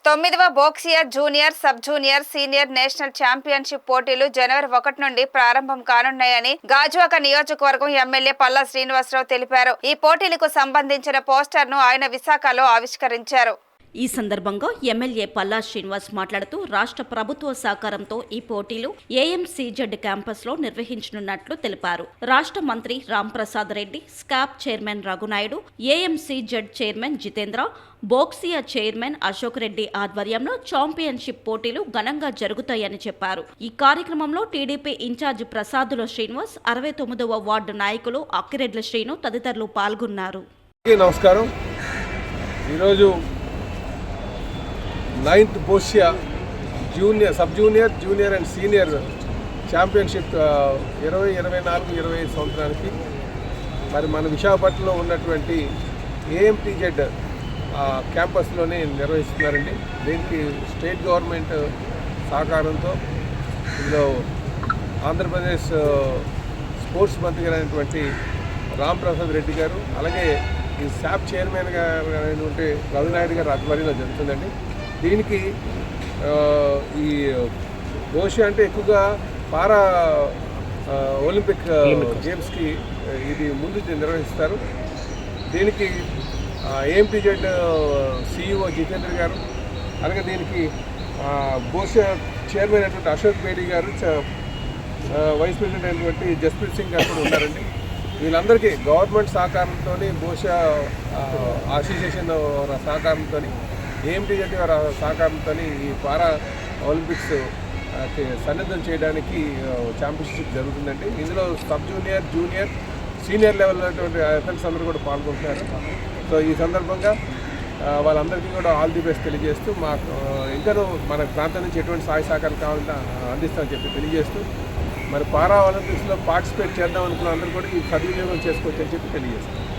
9వ బాక్సియర్ junior, sub junior, senior national championship పోటీలు జనవరి 1 నుండి ప్రారంభం కానున్నాయని గాజువాక నియోజకవర్గం ఎమ్మెల్యే పల్లా శ్రీనివాసరావు తెలిపారు. ఈ పోటీలకు సంబంధించిన పోస్టర్ను ఆయన విశాఖలో ఆవిష్కరించారు. ఈ సందర్భంగా ఎమ్మెల్యే పల్లా శ్రీనివాస్ మాట్లాడుతూ రాష్ట్ర ప్రభుత్వ సహకారంతో ఈ పోటీలు ఏఎంసీజెడ్ క్యాంపస్లో నిర్వహించనున్నట్లు తెలిపారు. రాష్ట్ర మంత్రి రాంప్రసాద్ రెడ్డి, స్కాప్ chairman Raghunaidu, AMCZ chairman Jitendra, Boccia chairman Ashok Reddy ఆధ్వర్యంలో ఛాంపియన్షిప్ పోటీలు ఘనంగా జరుగుతాయని చెప్పారు. ఈ కార్యక్రమంలో టీడీపీ ఇన్ఛార్జ్ ప్రసాదుల శ్రీనివాస్, 69వ వార్డు నాయకులు అక్కిరెడ్ల శ్రీను తదితరులు పాల్గొన్నారు. నమస్కారం. ఈరోజు 9th Boccia junior, sub junior, junior and senior championship 2024-25 సంవత్సరానికి మరి మన విశాఖపట్నంలో ఉన్నటువంటి ఏఎంటీజెడ్ క్యాంపస్లోనే నిర్వహిస్తున్నారండి. దీనికి స్టేట్ గవర్నమెంట్ సహకారంతో ఇందులో ఆంధ్రప్రదేశ్ స్పోర్ట్స్ మంత్రి గారైనటువంటి రాంప్రసాద్ రెడ్డి గారు, అలాగే ఈ శాప్ చైర్మన్ గారు అయినటువంటి రఘునాయుడు గారు ఆధ్వర్యంలో జరుగుతుందండి. దీనికి ఈ బోషియా అంటే ఎక్కువగా పారా ఒలింపిక్ గేమ్స్కి ఇది ముందు నిర్వహిస్తారు. దీనికి ఏఎంటీజెడ్ సిఇఓ జితేంద్ర గారు, అలాగే దీనికి బోషియా చైర్మన్ అయినటువంటి అశోక్ బేడి గారు, వైస్ ప్రెసిడెంట్ అయినటువంటి జస్ప్రీత్ సింగ్ గారు కూడా ఉన్నారండి. వీళ్ళందరికీ గవర్నమెంట్ సహకారంతో, బోషియా అసోసియేషన్ సహకారంతో, ఏఎంటీజెడ్ గారి సహకారంతో ఈ పారా ఒలింపిక్స్ సన్నద్ధం చేయడానికి ఛాంపియన్షిప్ జరుగుతుందండి. ఇందులో సబ్ జూనియర్, జూనియర్, సీనియర్ లెవెల్లో అథ్లెట్స్ అందరూ కూడా పాల్గొంటున్నారు. సో ఈ సందర్భంగా వాళ్ళందరికీ కూడా ఆల్ ది బెస్ట్ తెలియజేస్తూ, మాకు ఇంకా మన ప్రాంతం నుంచి ఎటువంటి సహాయ సహకారం కావాలంటే అందిస్తామని చెప్పి తెలియజేస్తూ, మరి పారా ఒలింపిక్స్లో పార్టిసిపేట్ చేద్దాం అనుకున్న అందరూ కూడా ఈ సద్వినియోగం చేసుకోవచ్చు అని చెప్పి తెలియజేస్తాం.